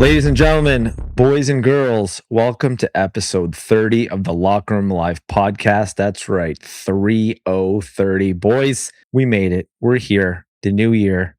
Ladies and gentlemen, boys and girls, welcome to episode 30 of the Locker Room Live podcast. That's right, 30. Boys, we made it. We're here. The new year.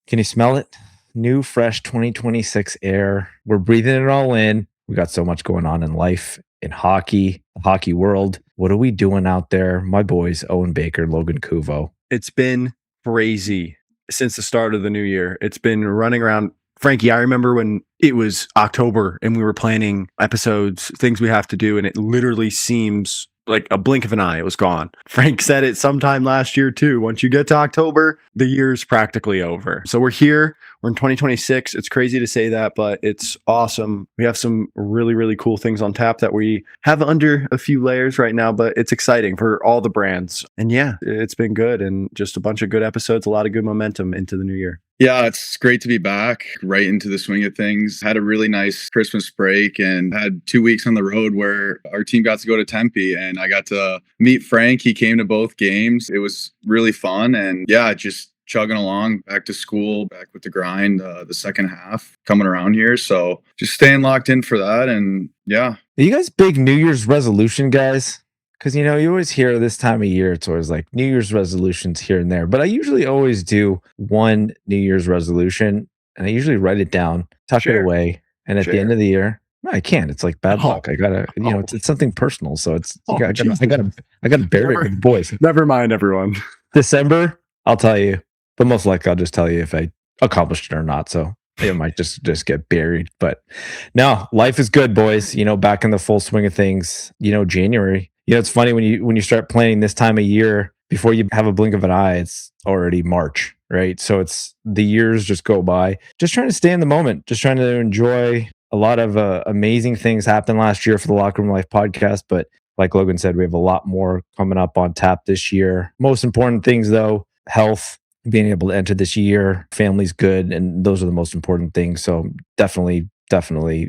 Can you smell it? New, fresh 2026 air. We're breathing it all in. We got so much going on in life, in hockey, the hockey world. What are we doing out there? My boys, Owen Baker, Logan Kuvo. It's been crazy since the start of the new year. It's been running around. Frankie, I remember when it was October and we were planning episodes, things we have to do, and it literally seems like a blink of an eye, it was gone. Frank said it sometime last year too. Once you get to October, the year's practically over. So we're here. We're in 2026. It's crazy to say that, but it's awesome. We have some really, really cool things on tap that we have under a few layers right now, but it's exciting for all the brands. And yeah, it's been good and just a bunch of good episodes, a lot of good momentum into the new year. Yeah, it's great to be back right into the swing of things. Had a really nice Christmas break and had 2 weeks on the road where our team got to go to Tempe and I got to meet Frank. He came to both games. It was really fun. And yeah, just chugging along, back to school, back with the grind, the second half coming around here. So just staying locked in for that. And yeah. Are you guys big New Year's resolution guys? Because, you always hear this time of year, it's always like New Year's resolutions here and there. But I usually always do one New Year's resolution and I usually write it down, tuck it away. And at the end of the year, no, I can't. It's like bad luck. I gotta, it's something personal. So it's, I gotta bury it with the boys. Never mind, everyone. December, I'll tell you. But most likely I'll just tell you if I accomplished it or not. So it might just get buried. But no, life is good, boys. Back in the full swing of things, January. It's funny when you start planning this time of year, before you have a blink of an eye, it's already March, right? So it's the years just go by. Just trying to stay in the moment, just trying to enjoy a lot of amazing things happened last year for the Locker Room Life podcast. But like Logan said, we have a lot more coming up on tap this year. Most important things though, health, being able to enter this year, family's good, and those are the most important things. So definitely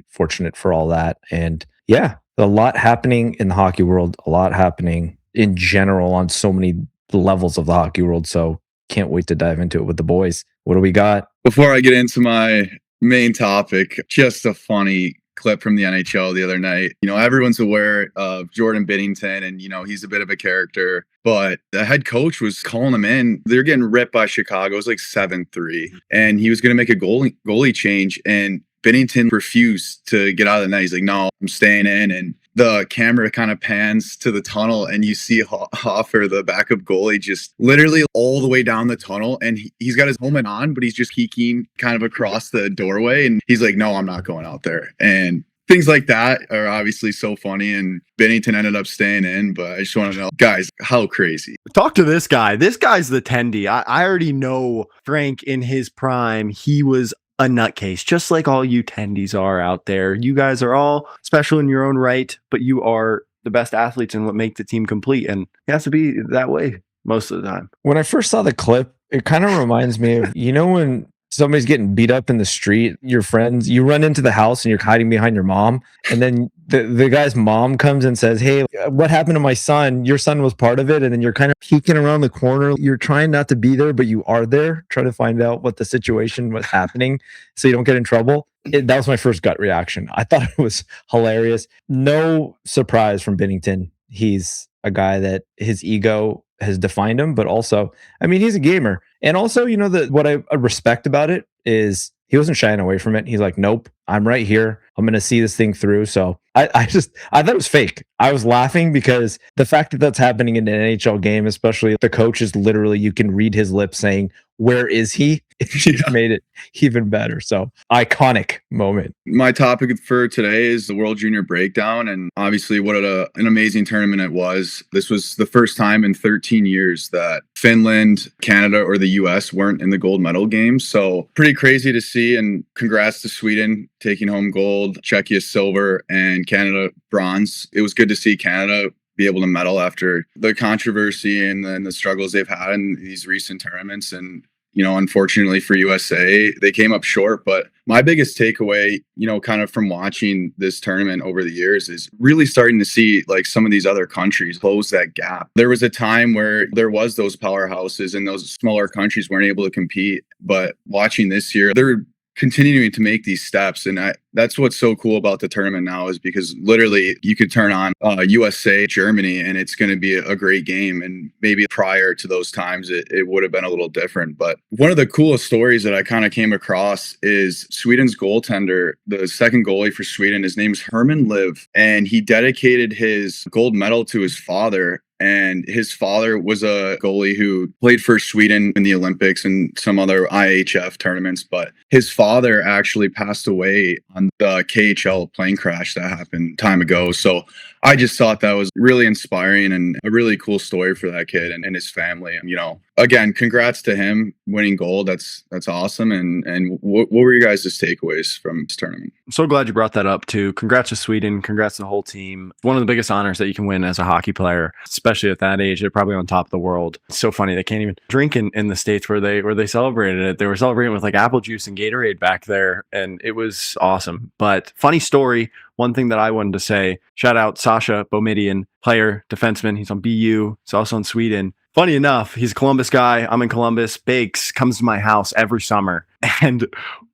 fortunate for all that. And yeah, a lot happening in the hockey world, a lot happening in general on so many levels of the hockey world. So can't wait to dive into it with the boys. What do we got? Before I get into my main topic, just a funny clip from the NHL the other night. Everyone's aware of Jordan Binnington and, he's a bit of a character, but the head coach was calling him in. They're getting ripped by Chicago. It was like 7-3 and he was going to make a goalie change and Binnington refused to get out of the net. He's like, no, I'm staying in. And the camera kind of pans to the tunnel and you see Hoffer, the backup goalie, just literally all the way down the tunnel. And he's got his helmet on, but he's just peeking kind of across the doorway. And he's like, no, I'm not going out there. And things like that are obviously so funny. And Binnington ended up staying in. But I just want to know, guys, how crazy. Talk to this guy. This guy's the tendy. I already know Frank in his prime. He was a nutcase, just like all you tendies are out there. You guys are all special in your own right, but you are the best athletes and what make the team complete. And it has to be that way most of the time. When I first saw the clip, it kind of reminds me of, when somebody's getting beat up in the street, your friends, you run into the house and you're hiding behind your mom. And then the guy's mom comes and says, hey, what happened to my son? Your son was part of it. And then you're kind of peeking around the corner. You're trying not to be there, but you are there, trying to find out what the situation was happening so you don't get in trouble. That was my first gut reaction. I thought it was hilarious. No surprise from Binnington. He's a guy that his ego has defined him, but also, he's a gamer. And also, what I respect about it is he wasn't shying away from it. He's like, nope, I'm right here. I'm going to see this thing through. So I thought it was fake. I was laughing because the fact that that's happening in an NHL game, especially the coach is literally, you can read his lips saying, where is he? It just made it even better. So iconic moment. My topic for today is the World Junior Breakdown. And obviously what an amazing tournament it was. This was the first time in 13 years that Finland, Canada, or the US weren't in the gold medal game. So pretty crazy to see. And congrats to Sweden taking home gold, Czechia silver, and Canada bronze. It was good to see Canada be able to medal after the controversy and then the struggles they've had in these recent tournaments. And unfortunately for USA, they came up short. But my biggest takeaway, kind of from watching this tournament over the years is really starting to see like some of these other countries close that gap. There was a time where there was those powerhouses and those smaller countries weren't able to compete. But watching this year, they're continuing to make these steps. And that's what's so cool about the tournament now, is because literally you could turn on USA Germany and it's going to be a great game. And maybe prior to those times, it would have been a little different. But one of the coolest stories that I kind of came across is Sweden's goaltender, the second goalie for Sweden. His name's Herman Liv, and he dedicated his gold medal to his father. And his father was a goalie who played for Sweden in the Olympics and some other IHF tournaments. But his father actually passed away on the KHL plane crash that happened time ago. So I just thought that was really inspiring and a really cool story for that kid and his family. And, again, congrats to him winning gold. That's awesome. And what were your guys' takeaways from this tournament? I'm so glad you brought that up too. Congrats to Sweden. Congrats to the whole team. One of the biggest honors that you can win as a hockey player, especially at that age. They're probably on top of the world. It's so funny. They can't even drink in the States where they celebrated it. They were celebrating with like apple juice and Gatorade back there. And it was awesome. But funny story. One thing that I wanted to say, shout out Sasha Bomidian, player, defenseman. He's on BU. He's also in Sweden. Funny enough, he's a Columbus guy. I'm in Columbus. Bakes comes to my house every summer. And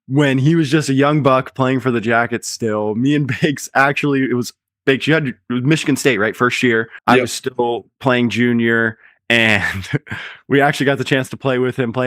when he was just a young buck playing for the Jackets still, me and Bakes actually, it was Bakes, it was Michigan State, right? First year. I was still playing junior. And we actually got the chance to play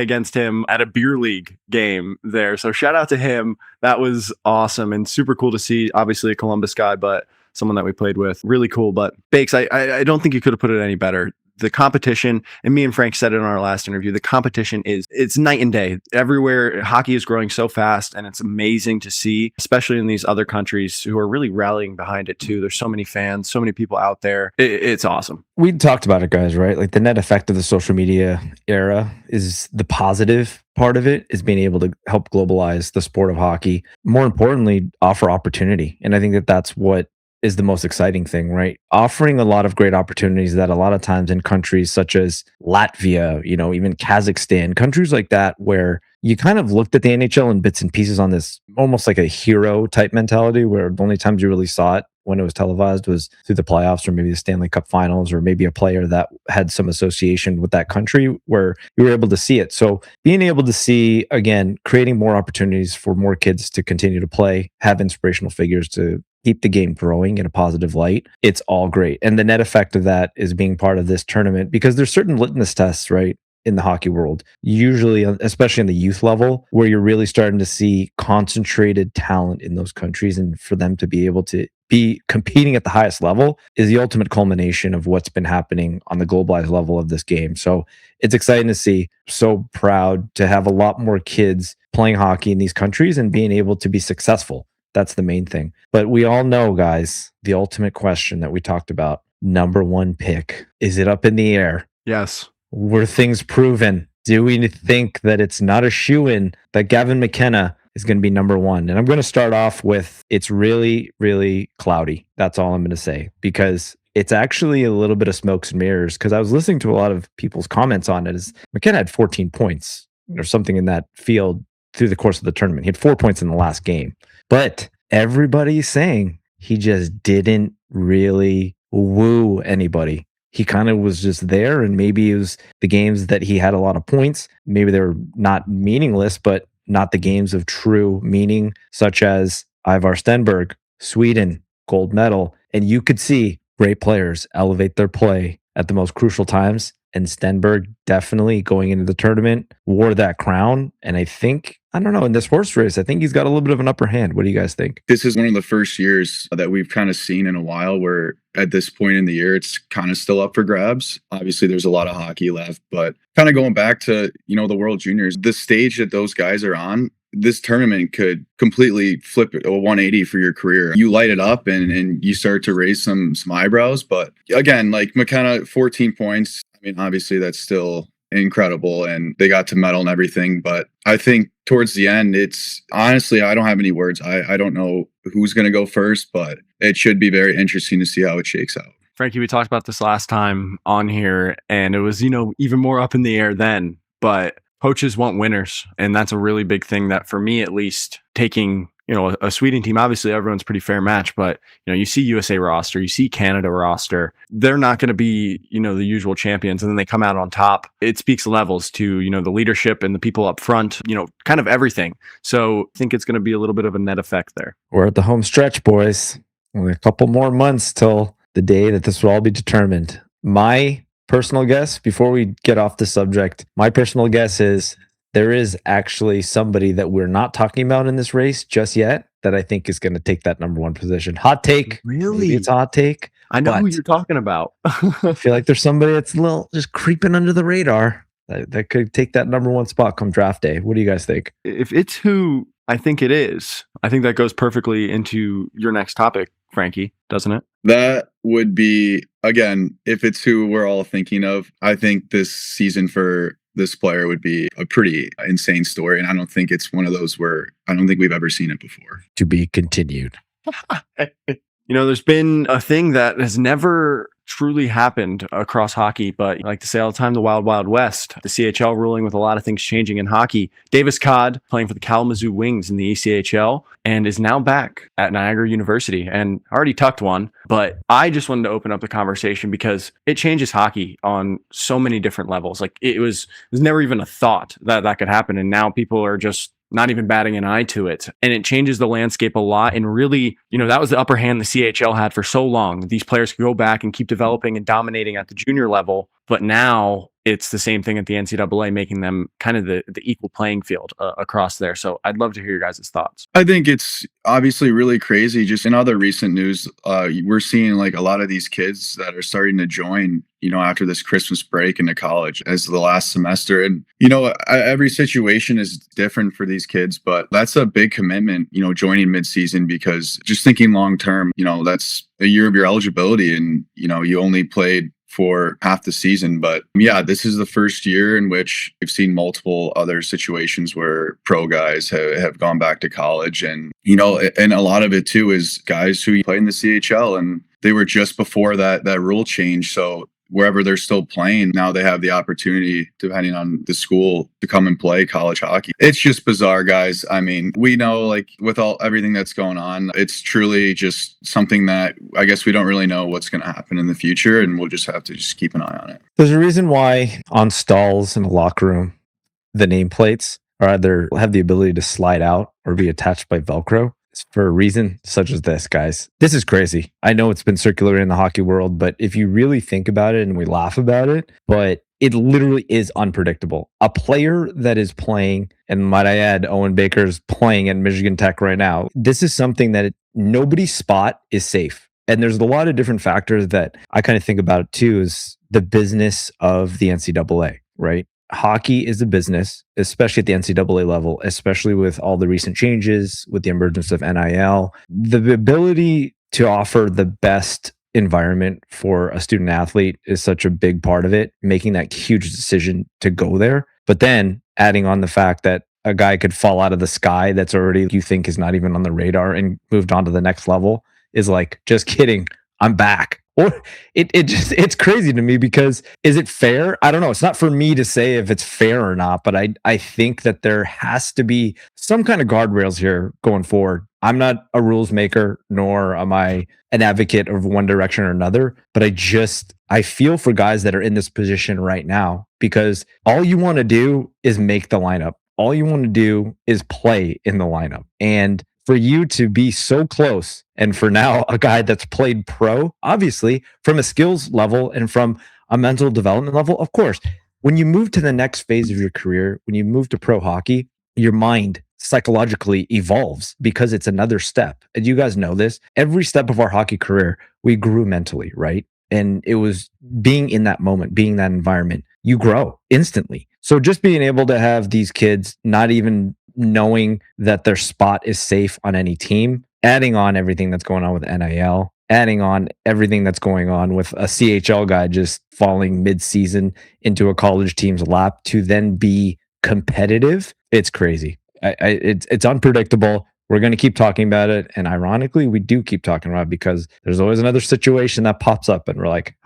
against him at a beer league game there. So shout out to him. That was awesome and super cool to see. Obviously a Columbus guy, but someone that we played with. Really cool. But Bakes, I don't think you could have put it any better. The competition, and me and Frank said it in our last interview, the competition it's night and day. Everywhere, hockey is growing so fast, and it's amazing to see, especially in these other countries who are really rallying behind it too. There's so many fans, so many people out there. It's awesome. We talked about it, guys, right? Like the net effect of the social media era is the positive part of it is being able to help globalize the sport of hockey. More importantly, offer opportunity. And I think that that's what is the most exciting thing, right? Offering a lot of great opportunities that a lot of times in countries such as Latvia, even Kazakhstan, countries like that, where you kind of looked at the NHL in bits and pieces on this almost like a hero type mentality, where the only times you really saw it when it was televised was through the playoffs or maybe the Stanley Cup finals, or maybe a player that had some association with that country where you were able to see it. So being able to see, again, creating more opportunities for more kids to continue to play, have inspirational figures to keep the game growing in a positive light, it's all great. And the net effect of that is being part of this tournament, because there's certain litmus tests, right, in the hockey world, usually, especially in the youth level, where you're really starting to see concentrated talent in those countries. And for them to be able to be competing at the highest level is the ultimate culmination of what's been happening on the globalized level of this game. So it's exciting to see. So proud to have a lot more kids playing hockey in these countries and being able to be successful. That's the main thing. But we all know, guys, the ultimate question that we talked about, number one pick, is it up in the air? Yes. Were things proven? Do we think that it's not a shoo-in that Gavin McKenna is going to be number one? And I'm going to start off with, it's really, really cloudy. That's all I'm going to say, because it's actually a little bit of smokes and mirrors, because I was listening to a lot of people's comments on it. Is McKenna had 14 points or something in that field through the course of the tournament. He had 4 points in the last game. But everybody's saying he just didn't really woo anybody. He kind of was just there, and maybe it was the games that he had a lot of points. Maybe they were not meaningless, but not the games of true meaning, such as Ivar Stenberg, Sweden, gold medal. And you could see great players elevate their play at the most crucial times. And Stenberg definitely going into the tournament wore that crown. And I think, I don't know, in this horse race, I think he's got a little bit of an upper hand. What do you guys think? This is one of the first years that we've kind of seen in a while where at this point in the year, it's kind of still up for grabs. Obviously, there's a lot of hockey left, but kind of going back to, the World Juniors, the stage that those guys are on, this tournament could completely flip a 180 for your career. You light it up and you start to raise some eyebrows. But again, like McKenna, 14 points. I mean, obviously that's still incredible, and they got to medal and everything. But I think towards the end, it's honestly, I don't have any words. I don't know who's going to go first, but it should be very interesting to see how it shakes out. Frankie, we talked about this last time on here, and it was, even more up in the air then. But coaches want winners, and that's a really big thing that, for me at least, taking a Sweden team, obviously everyone's pretty fair match, but you see USA roster, you see Canada roster, they're not going to be, the usual champions. And then they come out on top. It speaks levels to, the leadership and the people up front, kind of everything. So I think it's going to be a little bit of a net effect there. We're at the home stretch, boys. Only a couple more months till the day that this will all be determined. My personal guess, before we get off the subject, my personal guess is there is actually somebody that we're not talking about in this race just yet that I think is going to take that number one position. Hot take. Really? Maybe it's a hot take. I know who you're talking about. I feel like there's somebody that's a little just creeping under the radar that could take that number one spot come draft day. What do you guys think? If it's who I think it is, I think that goes perfectly into your next topic, Frankie, doesn't it? That would be, again, if it's who we're all thinking of, I think this season for this player would be a pretty insane story. And I don't think it's one of those where I don't think we've ever seen it before. To be continued. There's been a thing that has never truly happened across hockey, but I like to say all the time, the wild, wild west, the CHL ruling with a lot of things changing in hockey. Davis Codd playing for the Kalamazoo Wings in the ECHL and is now back at Niagara University and already tucked one. But I just wanted to open up the conversation because it changes hockey on so many different levels. Like it was never even a thought that could happen. And now people are just not even batting an eye to it. And it changes the landscape a lot. And really, that was the upper hand the CHL had for so long. These players could go back and keep developing and dominating at the junior level. But now it's the same thing at the NCAA, making them kind of the equal playing field across there. So I'd love to hear your guys' thoughts. I think it's obviously really crazy. Just in other recent news, we're seeing like a lot of these kids that are starting to join, after this Christmas break into college as the last semester. And, every situation is different for these kids, but that's a big commitment, joining midseason, because just thinking long term, that's a year of your eligibility and, you only played for half the season. But yeah, this is the first year in which we've seen multiple other situations where pro guys have gone back to college. And, and a lot of it too is guys who played in the CHL and they were just before that rule change. So wherever they're still playing, now they have the opportunity, depending on the school, to come and play college hockey. It's just bizarre, guys. I mean, we know, like, with everything that's going on, it's truly just something that I guess we don't really know what's going to happen in the future, and we'll just have to just keep an eye on it. There's a reason why on stalls in the locker room, the nameplates are either have the ability to slide out or be attached by Velcro. For a reason such as this, guys. This is crazy. I know it's been circular in the hockey world, but if you really think about it, and we laugh about it, but it literally is unpredictable. A player that is playing, and might I add, Owen Baker's playing at Michigan Tech right now, this is something that nobody's spot is safe. And there's a lot of different factors that I kind of think about it too, is the business of the NCAA, right? Hockey is a business, especially at the NCAA level, especially with all the recent changes, with the emergence of NIL. The ability to offer the best environment for a student athlete is such a big part of it, making that huge decision to go there. But then adding on the fact that a guy could fall out of the sky that's already you think is not even on the radar and moved on to the next level is like, just kidding, I'm back. Or it's crazy to me because is it fair? I don't know. It's not for me to say if it's fair or not, but I think that there has to be some kind of guardrails here going forward. I'm not a rules maker, nor am I an advocate of one direction or another, but I feel for guys that are in this position right now, because all you want to do is make the lineup. All you want to do is play in the lineup. And for you to be so close, and for now a guy that's played pro, obviously from a skills level and from a mental development level, of course, when you move to the next phase of your career, when you move to pro hockey, your mind psychologically evolves because it's another step. And you guys know this, every step of our hockey career, we grew mentally, right? And it was being in that moment, being in that environment, you grow instantly. So just being able to have these kids not even knowing that their spot is safe on any team, adding on everything that's going on with NIL, adding on everything that's going on with a CHL guy just falling mid-season into a college team's lap to then be competitive, it's crazy. It's unpredictable. We're going to keep talking about it. And ironically, we do keep talking about it because there's always another situation that pops up and we're like,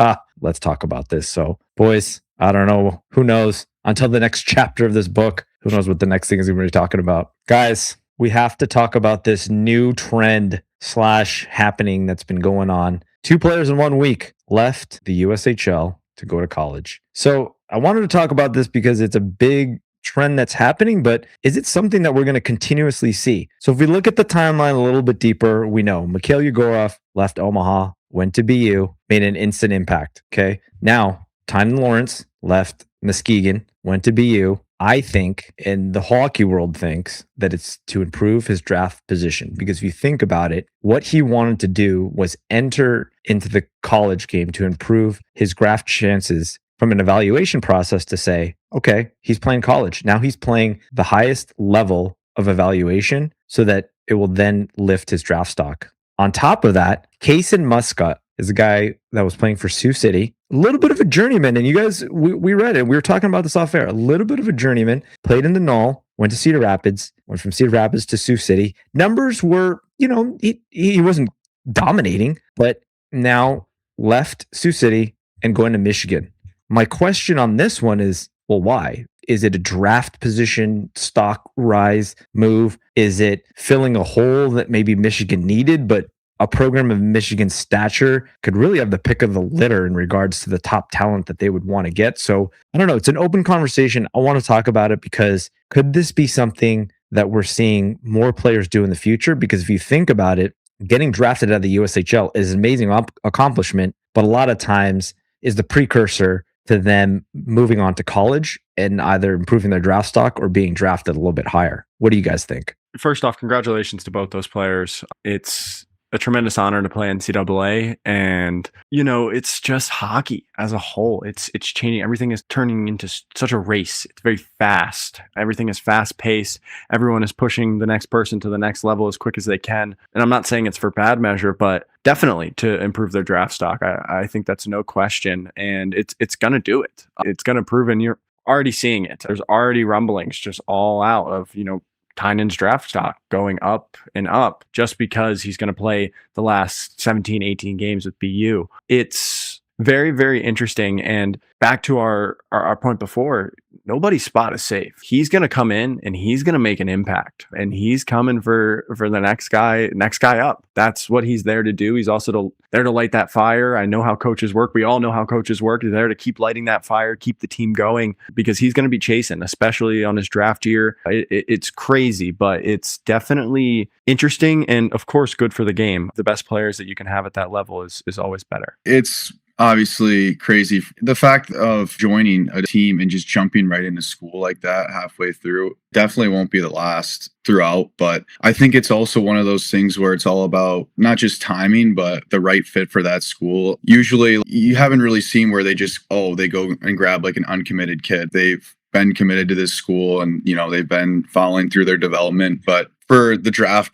let's talk about this. So boys, I don't know. Who knows? Until the next chapter of this book, who knows what the next thing is going to be talking about. Guys, we have to talk about this new trend slash happening that's been going on. 2 players in 1 week left the USHL to go to college. So I wanted to talk about this because it's a big trend that's happening, but is it something that we're going to continuously see? So if we look at the timeline a little bit deeper, we know Mikhail Yegorov left Omaha, went to BU, made an instant impact. Okay. Now, Tynan Lawrence left Muskegon, went to BU. I think, and the hockey world thinks, that it's to improve his draft position. Because if you think about it, what he wanted to do was enter into the college game to improve his draft chances from an evaluation process to say, okay, he's playing college. Now he's playing the highest level of evaluation so that it will then lift his draft stock. On top of that, Kaysen Muscat is a guy that was playing for Sioux City, a little bit of a journeyman. And you guys, we read it. We were talking about this off air. A little bit of a journeyman, played in the Null, went to Cedar Rapids, went from Cedar Rapids to Sioux City. Numbers were, he wasn't dominating, but now left Sioux City and going to Michigan. My question on this one is, well, why? Is it a draft position stock rise move? Is it filling a hole that maybe Michigan needed, but a program of Michigan's stature could really have the pick of the litter in regards to the top talent that they would want to get? So I don't know. It's an open conversation. I want to talk about it because could this be something that we're seeing more players do in the future? Because if you think about it, getting drafted out of the USHL is an amazing accomplishment, but a lot of times is the precursor to them moving on to college and either improving their draft stock or being drafted a little bit higher. What do you guys think? First off, congratulations to both those players. It's a tremendous honor to play NCAA, and it's just hockey as a whole. It's changing. Everything is turning into such a race. It's very fast. Everything is fast paced. Everyone is pushing the next person to the next level as quick as they can. And I'm not saying it's for bad measure, but definitely to improve their draft stock. I think that's no question, and it's gonna do it. It's gonna prove, and you're already seeing it. There's already rumblings just all out of Tynan's draft stock going up and up just because he's going to play the last 17, 18 games with BU. It's very, very interesting. And back to our point before, nobody's spot is safe. He's going to come in and he's going to make an impact, and he's coming for the next guy up. That's what he's there to do. He's also there to light that fire. I know how coaches work. We all know how coaches work. They're there to keep lighting that fire, keep the team going, because he's going to be chasing, especially on his draft year. It's crazy, but it's definitely interesting, and of course good for the game. The best players that you can have at that level is always better. It's obviously crazy. The fact of joining a team and just jumping right into school like that halfway through definitely won't be the last throughout. But I think it's also one of those things where it's all about not just timing, but the right fit for that school. Usually you haven't really seen where they go and grab like an uncommitted kid. They've been committed to this school and, they've been following through their development. But for the draft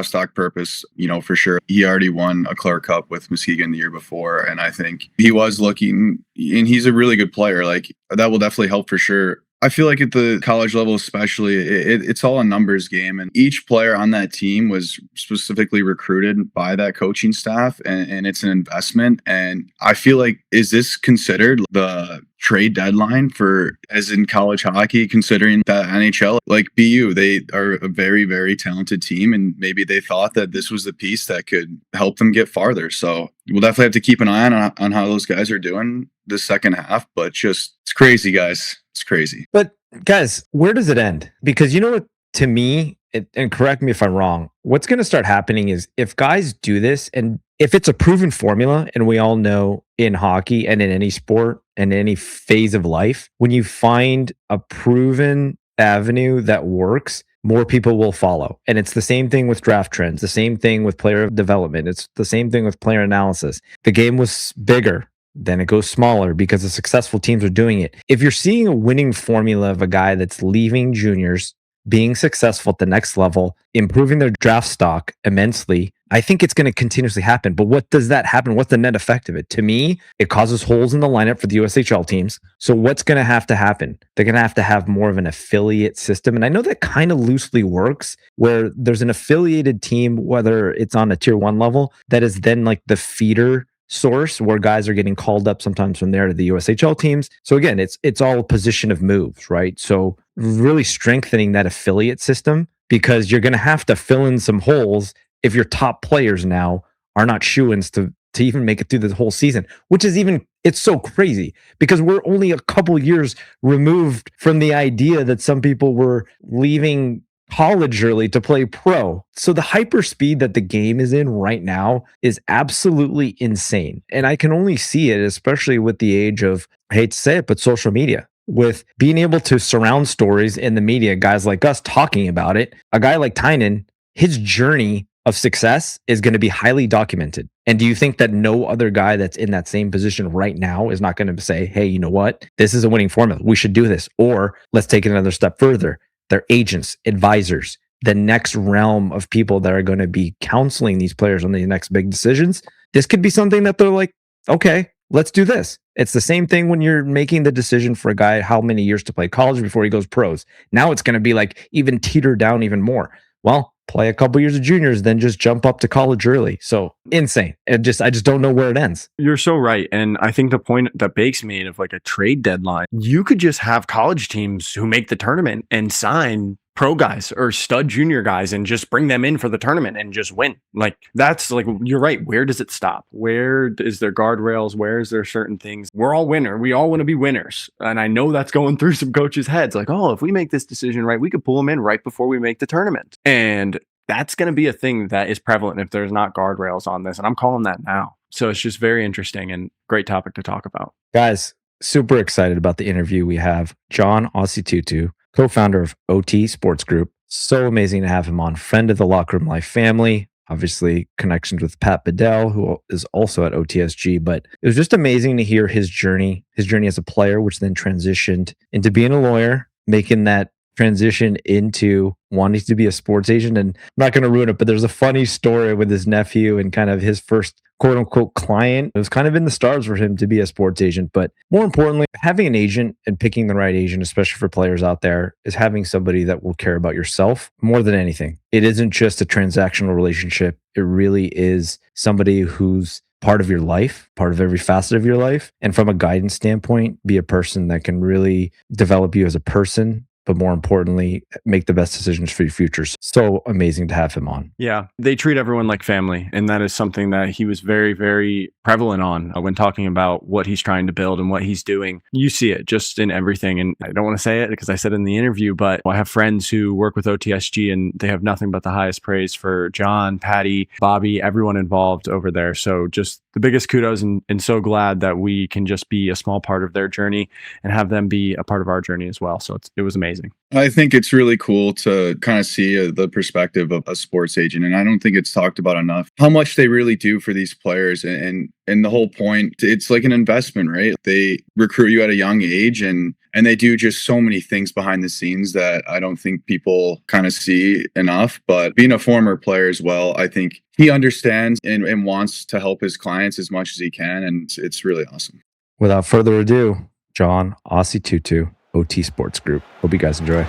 stock purpose, for sure, he already won a Clark Cup with Muskegon the year before. And I think he was looking, and he's a really good player. Like, that will definitely help for sure. I feel like at the college level, especially, it's all a numbers game, and each player on that team was specifically recruited by that coaching staff, and it's an investment. And I feel like, is this considered the trade deadline for, as in college hockey, considering that NHL, like BU, they are a very, very talented team, and maybe they thought that this was the piece that could help them get farther. So we'll definitely have to keep an eye on how those guys are doing the second half, but it's crazy, guys. It's crazy. But guys, where does it end? Because you know what, to me, and correct me if I'm wrong, what's going to start happening is if guys do this, and if it's a proven formula, and we all know in hockey and in any sport and any phase of life, when you find a proven avenue that works, more people will follow. And it's the same thing with draft trends, the same thing with player development. It's the same thing with player analysis. The game was bigger, then it goes smaller because the successful teams are doing it. If you're seeing a winning formula of a guy that's leaving juniors, being successful at the next level, improving their draft stock immensely, I think it's going to continuously happen. But what does that happen? What's the net effect of it? To me, it causes holes in the lineup for the USHL teams. So what's going to happen? They're going to have more of an affiliate system. And I know that kind of loosely works, where there's an affiliated team, whether it's on a tier 1 level, that is then like the feeder source where guys are getting called up sometimes from there to the USHL teams. So again, it's all a position of moves, right? So really strengthening that affiliate system, because you're going to have to fill in some holes if your top players now are not shoo-ins to even make it through the whole season, which is it's so crazy because we're only a couple years removed from the idea that some people were leaving college early to play pro. So the hyper speed that the game is in right now is absolutely insane. And I can only see it, especially with the age of, I hate to say it, but social media. With being able to surround stories in the media, guys like us talking about it, a guy like Tynan, his journey of success is going to be highly documented. And do you think that no other guy that's in that same position right now is not going to say, hey, you know what? This is a winning formula. We should do this. Or let's take it another step further. Their agents, advisors, the next realm of people that are going to be counseling these players on the next big decisions. This could be something that they're like, okay, let's do this. It's the same thing when you're making the decision for a guy how many years to play college before he goes pros. Now it's going to be like even teeter down even more. Well, play a couple years of juniors, then just jump up to college early. So insane. I just don't know where it ends. You're so right. And I think the point that Bake's made of like a trade deadline, you could just have college teams who make the tournament and sign pro guys or stud junior guys and just bring them in for the tournament and just win. Like that's like, you're right. Where does it stop? Where is there guardrails? Where is there certain things? We're all winner. We all want to be winners. And I know that's going through some coaches' heads. Like, oh, if we make this decision right, we could pull them in right before we make the tournament. And that's going to be a thing that is prevalent if there's not guardrails on this. And I'm calling that now. So it's just very interesting and great topic to talk about. Guys, super excited about the interview. We have John Osei-Tutu, co-founder of O.T Sports Group. So amazing to have him on. Friend of the Locker Room Life family. Obviously, connections with Pat Bedell, who is also at OTSG. But it was just amazing to hear his journey as a player, which then transitioned into being a lawyer, making that transition into wanting to be a sports agent. And I'm not going to ruin it, but there's a funny story with his nephew and kind of his first quote unquote client. It was kind of in the stars for him to be a sports agent. But more importantly, having an agent and picking the right agent, especially for players out there, is having somebody that will care about yourself more than anything. It isn't just a transactional relationship. It really is somebody who's part of your life, part of every facet of your life. And from a guidance standpoint, be a person that can really develop you as a person, but more importantly, make the best decisions for your futures. So amazing to have him on. Yeah, they treat everyone like family. And that is something that he was very, very prevalent on when talking about what he's trying to build and what he's doing. You see it just in everything. And I don't want to say it because I said in the interview, but I have friends who work with OTSG and they have nothing but the highest praise for John, Patty, Bobby, everyone involved over there. So just the biggest kudos and so glad that we can just be a small part of their journey and have them be a part of our journey as well. So it was amazing. I think it's really cool to kind of see the perspective of a sports agent. And I don't think it's talked about enough how much they really do for these players. And the whole point, it's like an investment, right? They recruit you at a young age and they do just so many things behind the scenes that I don't think people kind of see enough. But being a former player as well, I think he understands and wants to help his clients as much as he can. And it's really awesome. Without further ado, John Osei-Tutu, O.T Sports Group. Hope you guys enjoy.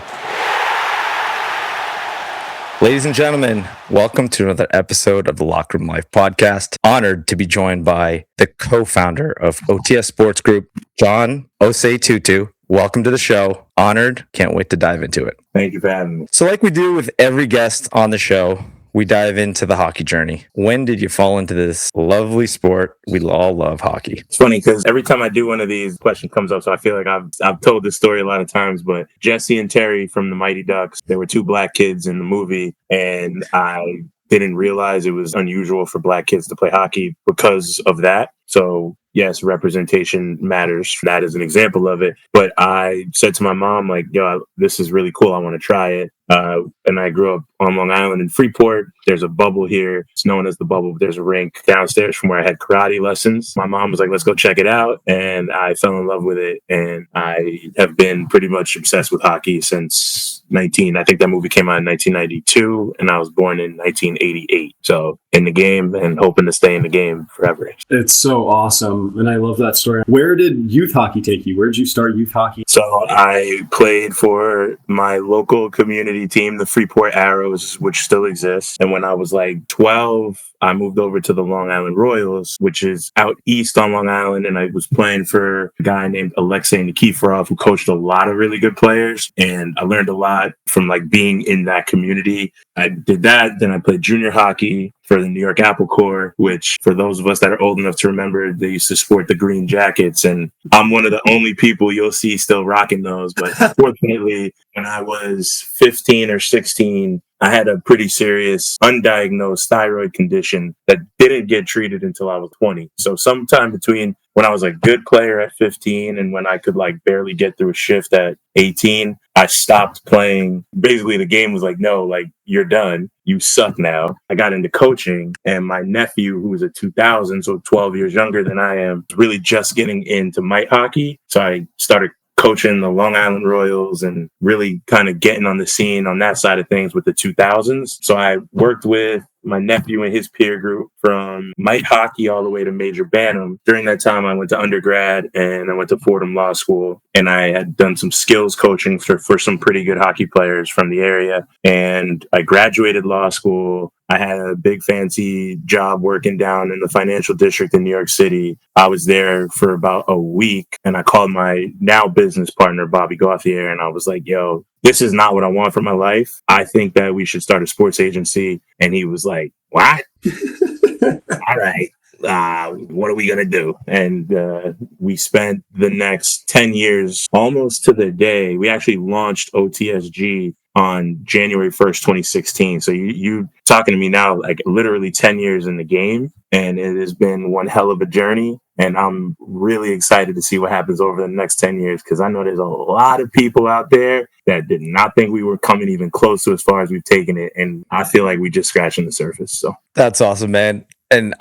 Ladies and gentlemen, welcome to another episode of the Locker Room Life podcast. Honored to be joined by the co-founder of OTS Sports Group, John Osei-Tutu. Welcome to the show. Honored. Can't wait to dive into it. Thank you for having me. So like we do with every guest on the show, we dive into the hockey journey. When did you fall into this lovely sport? We all love hockey. It's funny because every time I do one of these, question comes up. So I feel like I've told this story a lot of times, but Jesse and Terry from the Mighty Ducks, there were two black kids in the movie, and I didn't realize it was unusual for black kids to play hockey because of that. So yes, representation matters. That is an example of it. But I said to my mom, like, yo, this is really cool. I want to try it. And I grew up on Long Island in Freeport. There's a bubble here. It's known as the Bubble. There's a rink downstairs from where I had karate lessons. My mom was like, let's go check it out. And I fell in love with it. And I have been pretty much obsessed with hockey since I think that movie came out in 1992 and I was born in 1988. So in the game and hoping to stay in the game forever. It's so so awesome. And I love that story. Where did youth hockey take you? Where did you start youth hockey? So I played for my local community team, the Freeport Arrows, which still exists. And when I was like 12, I moved over to the Long Island Royals, which is out east on Long Island. And I was playing for a guy named Alexei Nikiforov, who coached a lot of really good players. And I learned a lot from like being in that community. I did that. Then I played junior hockey for the New York Apple Corps, which for those of us that are old enough to remember, they used to sport the green jackets. And I'm one of the only people you'll see still rocking those. But fortunately, when I was 15 or 16, I had a pretty serious undiagnosed thyroid condition that didn't get treated until I was 20. So sometime between when I was a good player at 15 and when I could like barely get through a shift at 18, I stopped playing. Basically, the game was like, no, like you're done. You suck now. I got into coaching, and my nephew, who was a 2000, so 12 years younger than I am, was really just getting into mite hockey. So I started coaching the Long Island Royals and really kind of getting on the scene on that side of things with the 2000s. So I worked with my nephew and his peer group from mite hockey all the way to Major Bantam. During that time, I went to undergrad and I went to Fordham Law School, and I had done some skills coaching for some pretty good hockey players from the area. And I graduated law school. I had a big fancy job working down in the financial district in New York City. I was there for about a week, and I called my now business partner, Bobby Gauthier, and I was like, yo, this is not what I want for my life. I think that we should start a sports agency. And he was like, what? All right. What are we going to do? And we spent the next 10 years, almost to the day. We actually launched OTSG on January 1st, 2016. So you talking to me now, like literally 10 years in the game. And it has been one hell of a journey. And I'm really excited to see what happens over the next 10 years, because I know there's a lot of people out there that did not think we were coming even close to as far as we've taken it. And I feel like we just scratching the surface. So That's awesome, man. And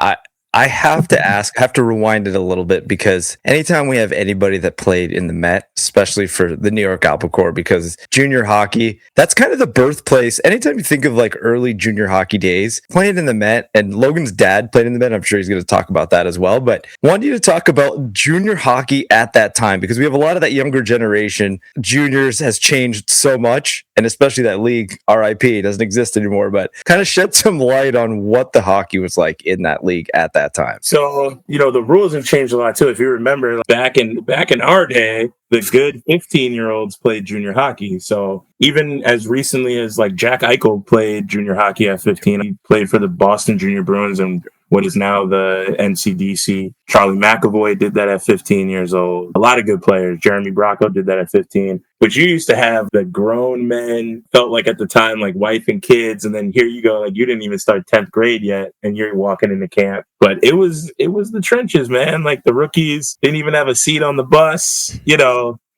I have to ask, I have to rewind it a little bit, because anytime we have anybody that played in the Met, especially for the New York Apple Corps, because junior hockey, that's kind of the birthplace. Anytime you think of like early junior hockey days, playing in the Met, and Logan's dad played in the Met, I'm sure he's going to talk about that as well. But I wanted you to talk about junior hockey at that time, because we have a lot of that younger generation. Juniors has changed so much, and especially that league, RIP, doesn't exist anymore, but kind of shed some light on what the hockey was like in that league at that time. So, the rules have changed a lot too. If you remember, back in our day, the good 15-year-olds played junior hockey. So even as recently as like Jack Eichel played junior hockey at 15, he played for the Boston Junior Bruins and what is now the NCDC. Charlie McAvoy did that at 15 years old. A lot of good players. Jeremy Bracco did that at 15. But you used to have the grown men, felt like at the time, like wife and kids. And then here you go, like you didn't even start 10th grade yet, and you're walking into camp. But it was the trenches, man. Like the rookies didn't even have a seat on the bus,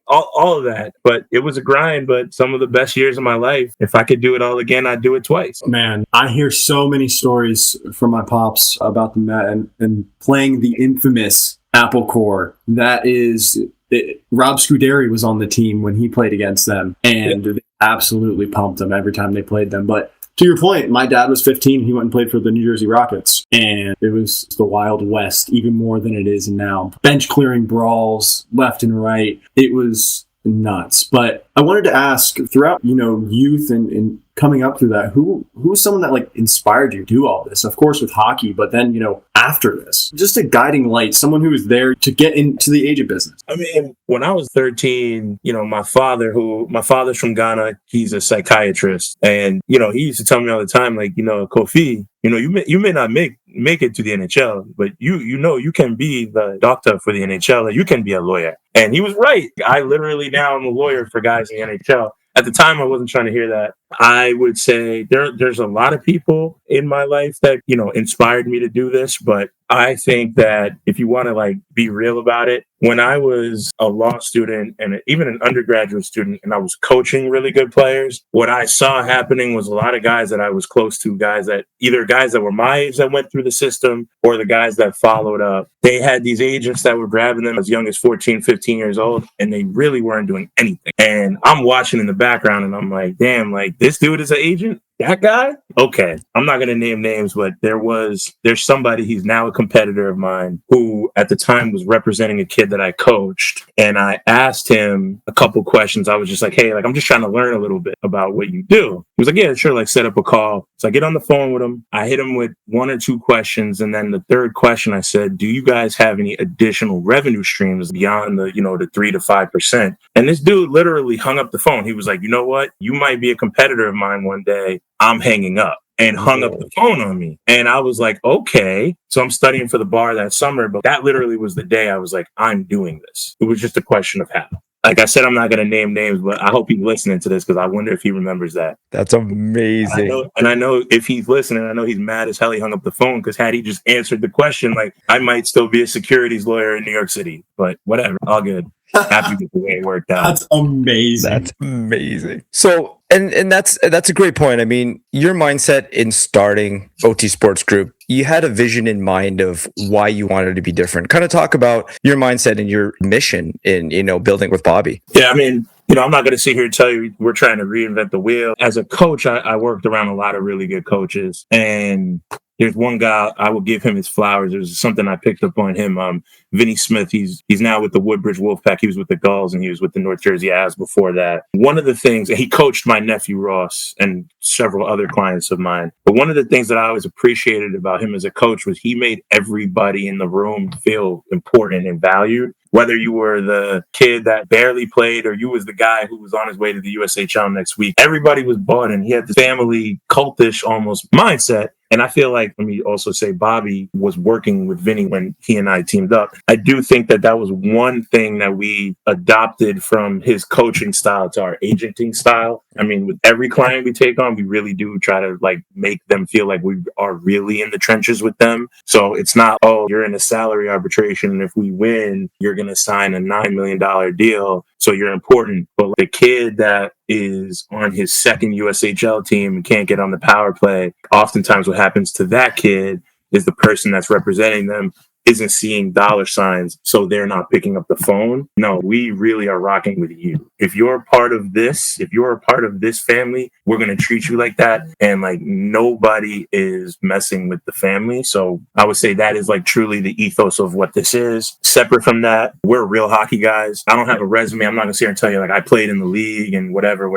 all of that. But it was a grind, but some of the best years of my life. If I could do it all again, I'd do it twice. Man, I hear so many stories from my pops about the Met and playing the infamous Apple Corps. That is, Rob Scuderi was on the team when he played against them, and they absolutely pumped them every time they played them. But to your point, my dad was 15. He went and played for the New Jersey Rockets, and it was the Wild West, even more than it is now. Bench clearing brawls left and right. It was nuts. But I wanted to ask, throughout, youth and coming up through that, who was someone that like inspired you to do all this? Of course with hockey, but then, after this, just a guiding light, someone who was there to get into the agent business. I mean, when I was 13, my father's from Ghana, he's a psychiatrist. And, he used to tell me all the time, like, Kofi, you may not make it to the NHL, but you can be the doctor for the NHL, or you can be a lawyer. And he was right. I literally now am a lawyer for guys in the NHL. At the time, I wasn't trying to hear that. I would say there's a lot of people in my life that, inspired me to do this. But I think that if you want to like be real about it, when I was a law student and even an undergraduate student and I was coaching really good players, what I saw happening was a lot of guys that I was close to, guys that were my age that went through the system, or the guys that followed up. They had these agents that were grabbing them as young as 14, 15 years old, and they really weren't doing anything. And I'm watching in the background and I'm like, damn, like this dude is an agent. that guy? Okay. I'm not going to name names, but there's somebody, he's now a competitor of mine, who at the time was representing a kid that I coached. And I asked him a couple questions. I was just like, hey, like, I'm just trying to learn a little bit about what you do. He was like, yeah, sure. Like, set up a call. So I get on the phone with him. I hit him with 1 or 2 questions. And then the third question, I said, do you guys have any additional revenue streams beyond the 3 to 5%? And this dude literally hung up the phone. He was like, you know what? You might be a competitor of mine one day. I'm hanging up. And hung up the phone on me. And I was like, okay. So I'm studying for the bar that summer, but that literally was the day I was like, I'm doing this. It was just a question of how. Like I said, I'm not going to name names, but I hope he's listening to this because I wonder if he remembers that. That's amazing. And I know if he's listening, I know he's mad as hell he hung up the phone because had he just answered the question, like I might still be a securities lawyer in New York City. But whatever, all good. Happy with the way it worked out. That's amazing. That's amazing. So, and that's a great point. I mean, your mindset in starting OT Sports Group, you had a vision in mind of why you wanted to be different. Kind of talk about your mindset and your mission in, building with Bobby. Yeah, I mean, I'm not going to sit here and tell you we're trying to reinvent the wheel. As a coach, I worked around a lot of really good coaches. And there's one guy, I will give him his flowers. There's something I picked up on him. Vinny Smith, he's now with the Woodbridge Wolfpack. He was with the Gulls and he was with the North Jersey Avs before that. One of the things, he coached my nephew Ross and several other clients of mine. But one of the things that I always appreciated about him as a coach was he made everybody in the room feel important and valued. Whether you were the kid that barely played or you was the guy who was on his way to the USHL next week, everybody was bought in. He had this family cultish almost mindset. And I feel like, let me also say, Bobby was working with Vinny when he and I teamed up. I do think that was one thing that we adopted from his coaching style to our agenting style. I mean, with every client we take on, we really do try to like make them feel like we are really in the trenches with them. So it's not, oh, you're in a salary arbitration, and if we win, you're going to sign a $9 million deal. So you're important. But the kid that is on his second USHL team and can't get on the power play, oftentimes what happens to that kid is the person that's representing them isn't seeing dollar signs, so they're not picking up the phone. No, we really are rocking with you. If you're a part of this, if you're a part of this family, we're going to treat you like that. And like nobody is messing with the family. So I would say that is like truly the ethos of what this is. Separate from that, we're real hockey guys. I don't have a resume. I'm not going to sit here and tell you like I played in the league and whatever.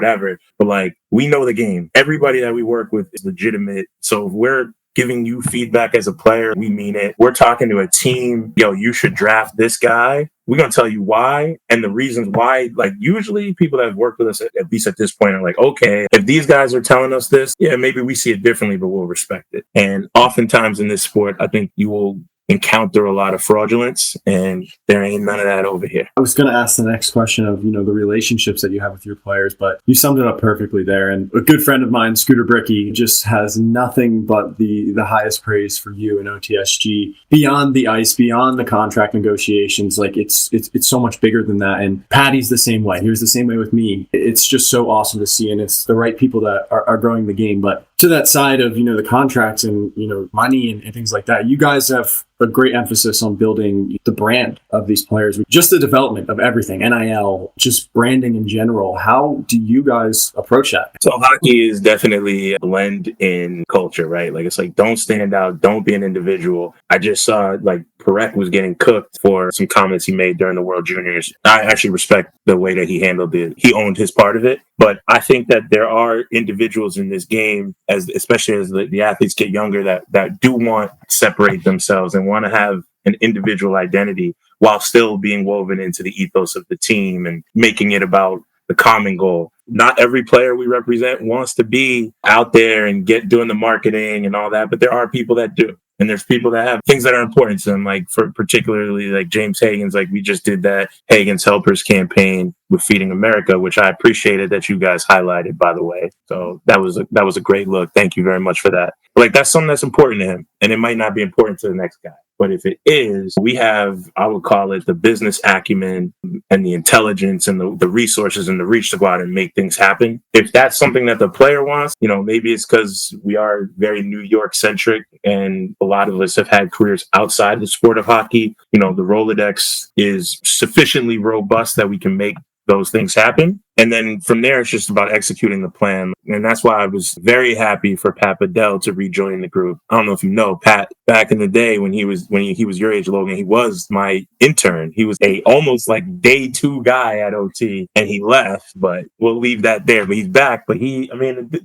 But like we know the game. Everybody that we work with is legitimate. So if we're giving you feedback as a player, we mean it. We're talking to a team, you should draft this guy. We're going to tell you why and the reasons why. Like usually people that have worked with us, at least at this point, are like, okay, if these guys are telling us this, yeah, maybe we see it differently, but we'll respect it. And oftentimes in this sport, I think you will encounter a lot of fraudulence, and there ain't none of that over here. I was going to ask the next question of, the relationships that you have with your players, but you summed it up perfectly there. And a good friend of mine, Scooter Bricky, just has nothing but the highest praise for you and OTSG beyond the ice, beyond the contract negotiations. Like it's so much bigger than that. And Patty's the same way. He was the same way with me. It's just so awesome to see. And it's the right people that are growing the game. But to that side of, the contracts and, money and things like that, you guys have a great emphasis on building the brand of these players, just the development of everything, NIL, just branding in general. How do you guys approach that? So hockey is definitely a blend in culture, right? Like it's like, don't stand out, don't be an individual. I just saw like Perek was getting cooked for some comments he made during the World Juniors. I actually respect the way that he handled it. He owned his part of it. But I think that there are individuals in this game, especially as the athletes get younger, that do want to separate themselves and want to have an individual identity while still being woven into the ethos of the team and making it about the common goal. Not every player we represent wants to be out there and doing the marketing and all that, but there are people that do. And there's people that have things that are important to them, like for particularly like James Hagen's, like we just did that Hagen's Helpers campaign with Feeding America, which I appreciated that you guys highlighted, by the way. So that was a great look. Thank you very much for that. But like that's something that's important to him, and it might not be important to the next guy. But if it is, we have, I would call it the business acumen and the intelligence and the resources and the reach to go out and make things happen. If that's something that the player wants, maybe it's because we are very New York centric and a lot of us have had careers outside the sport of hockey. The Rolodex is sufficiently robust that we can make those things happen. And then from there, it's just about executing the plan. And that's why I was very happy for Pat Bedell to rejoin the group. I don't know if you know, Pat, back in the day when he was your age, Logan, he was my intern. He was a almost like day 2 guy at OT, and he left, but we'll leave that there. But he's back. But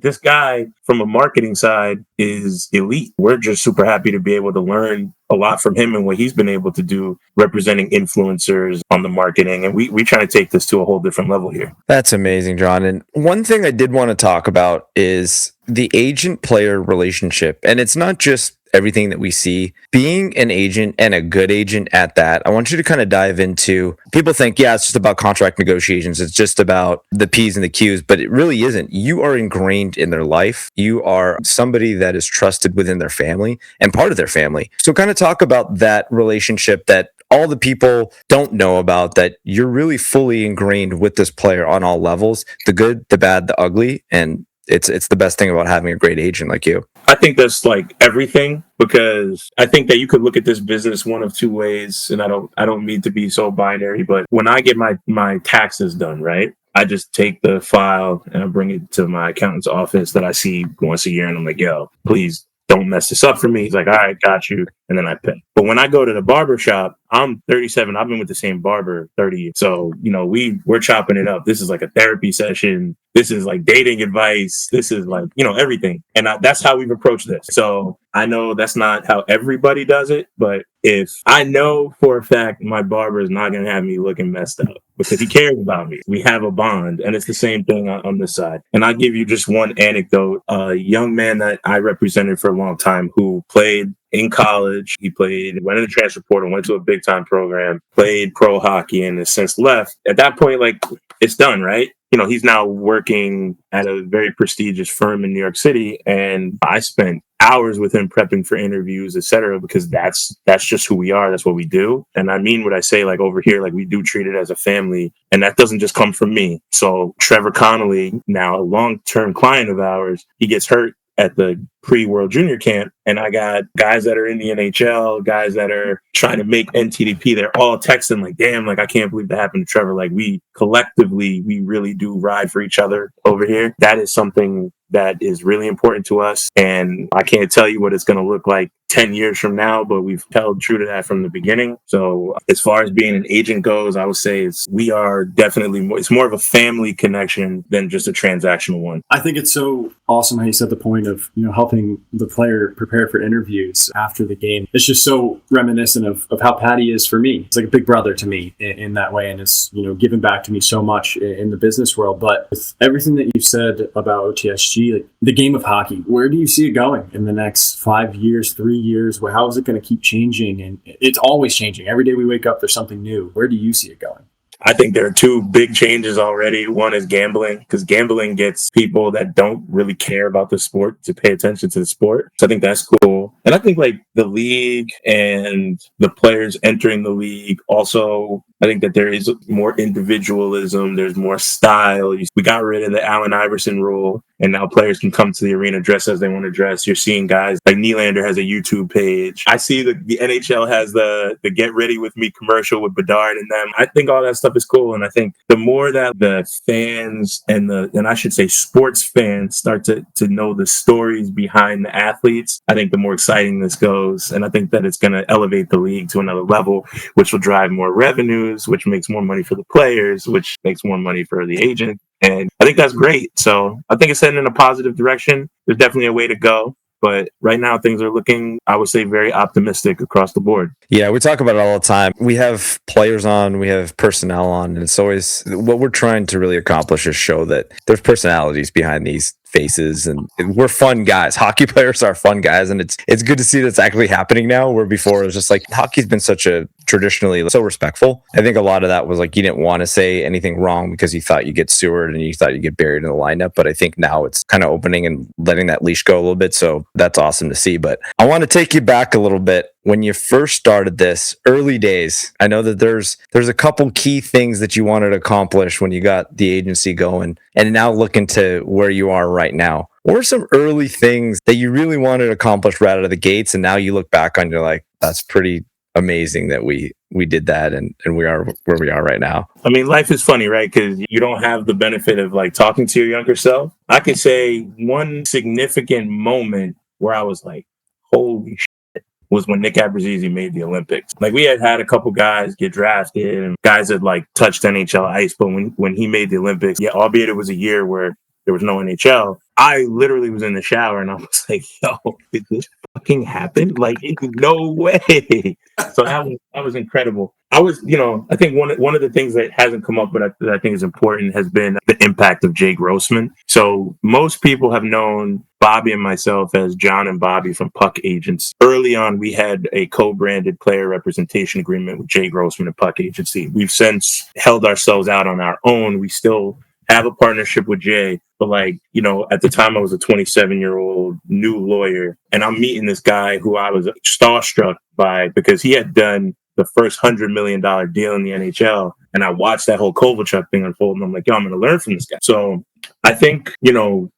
this guy from a marketing side is elite. We're just super happy to be able to learn a lot from him and what he's been able to do representing influencers on the marketing. And we try to take this to a whole different level here. That's amazing, John. And one thing I did want to talk about is the agent-player relationship. And it's not just everything that we see. Being an agent and a good agent at that, I want you to kind of dive into, people think, yeah, it's just about contract negotiations. It's just about the P's and the Q's, but it really isn't. You are ingrained in their life. You are somebody that is trusted within their family and part of their family. So kind of talk about that relationship that all the people don't know about, that you're really fully ingrained with this player on all levels, the good, the bad, the ugly. And it's the best thing about having a great agent like you. I think that's like everything, because I think that you could look at this business one of two ways, and I don't mean to be so binary, but when I get my taxes done, right, I just take the file and I bring it to my accountant's office that I see once a year, and I'm like, yo, please don't mess this up for me. He's like, all right, got you. And then I pay. But when I go to the barber shop, I'm 37. I've been with the same barber 30 years. So, we're chopping it up. This is like a therapy session. This is like dating advice. This is like, everything. And that's how we've approached this. So I know that's not how everybody does it, but if I know for a fact my barber is not going to have me looking messed up because he cares about me, we have a bond, and it's the same thing on this side. And I'll give you just one anecdote. A young man that I represented for a long time who played in college. He went in the transfer portal, went to a big time program, played pro hockey, and has since left. At that point, like, it's done, right? He's now working at a very prestigious firm in New York City, and I spent hours with him prepping for interviews, etc., because that's just who we are. That's what we do. And I mean what I say, like, over here, like, we do treat it as a family, and that doesn't just come from me. So Trevor Connolly, now a long-term client of ours, he gets hurt at the pre-World Junior Camp, and I got guys that are in the NHL, guys that are trying to make NTDP. They're all texting like, damn, like, I can't believe that happened to Trevor. Like, we collectively, we really do ride for each other over here. That is something that is really important to us. And I can't tell you what it's going to look like 10 years from now, but we've held true to that from the beginning. So as far as being an agent goes, I would say we are definitely it's more of a family connection than just a transactional one. I think it's so awesome how you said the point of, helping the player prepare for interviews after the game. It's just so reminiscent of how Patty is for me. It's like a big brother to me in that way. And it's, given back to me so much in the business world. But with everything that you've said about OTSG, like the game of hockey, where do you see it going in the next 5 years, 3 years? How is it going to keep changing? And it's always changing. Every day we wake up, there's something new. Where do you see it going? I think there are two big changes already. One is gambling, because gambling gets people that don't really care about the sport to pay attention to the sport. So I think that's cool. And I think like the league and the players entering the league also, I think that there is more individualism. There's more style. We got rid of the Allen Iverson rule, and now players can come to the arena dress as they want to dress. You're seeing guys like Nylander has a YouTube page. I see the NHL has the Get Ready With Me commercial with Bedard and them. I think all that stuff is cool. And I think the more that the fans and I should say sports fans start to know the stories behind the athletes, I think the more exciting this goes. And I think that it's going to elevate the league to another level, which will drive more revenues, which makes more money for the players, which makes more money for the agent. And I think that's great. So I think it's heading in a positive direction. There's definitely a way to go. But right now, things are looking, I would say, very optimistic across the board. Yeah, we talk about it all the time. We have players on, we have personnel on, and it's always what we're trying to really accomplish is show that there's personalities behind these faces, and we're fun guys. Hockey players are fun guys, and it's good to see that's actually happening now, where before it was just like hockey's been such a traditionally so respectful. I think a lot of that was like you didn't want to say anything wrong because you thought you get sewered and you thought you get buried in the lineup. But I think now it's kind of opening and letting that leash go a little bit. So that's awesome to see. But I want to take you back a little bit. When you first started this, early days, I know that there's a couple key things that you wanted to accomplish when you got the agency going, and now looking to where you are right now. What were some early things that you really wanted to accomplish right out of the gates, and now you look back on, you're like, that's pretty amazing that we did that and we are where we are right now. I mean, life is funny, right? Because you don't have the benefit of like talking to your younger self. I could say one significant moment where I was like, holy shit, was when Nick Abruzzese made the Olympics. Like we had a couple guys get drafted and guys that like touched NHL ice, but when he made the Olympics, yeah, albeit it was a year where there was no NHL, I literally was in the shower and I was like, yo, did this fucking happen? Like, no way. So that was incredible. I was, I think one of the things that hasn't come up, but that I think is important has been the impact of Jay Grossman. So most people have known Bobby and myself as John and Bobby from Puck Agents. Early on, we had a co-branded player representation agreement with Jay Grossman and Puck Agency. We've since held ourselves out on our own. We still have a partnership with Jay, but at the time I was a 27-year-old new lawyer and I'm meeting this guy who I was starstruck by because he had done the first $100 million deal in the NHL. And I watched that whole Kovalchuk thing unfold and I'm like, yo, I'm going to learn from this guy. So I think,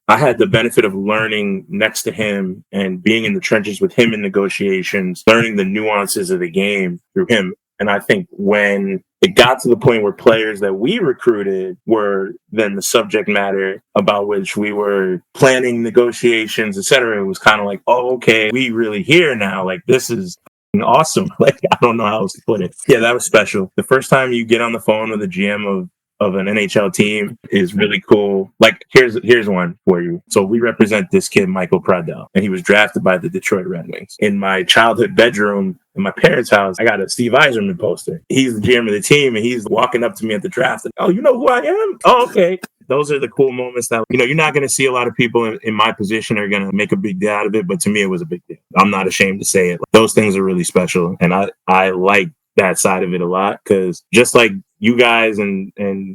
I had the benefit of learning next to him and being in the trenches with him in negotiations, learning the nuances of the game through him. And I think when it got to the point where players that we recruited were then the subject matter about which we were planning negotiations, et cetera, it was kind of like, oh, okay, we really here now. Like, this is awesome. Like, I don't know how else to put it. Yeah, that was special. The first time you get on the phone with a GM of an NHL team is really cool. Like, here's one for you. So we represent this kid, Michael Pradell, and he was drafted by the Detroit Red Wings. In my childhood bedroom in my parents' house, I got a Steve Yzerman poster. He's the GM of the team, and he's walking up to me at the draft. Like, oh, you know who I am? Oh, okay. Those are the cool moments that, you're not going to see a lot of people in my position are going to make a big deal out of it. But to me, it was a big deal. I'm not ashamed to say it. Those things are really special. And I like that side of it a lot because just like you guys and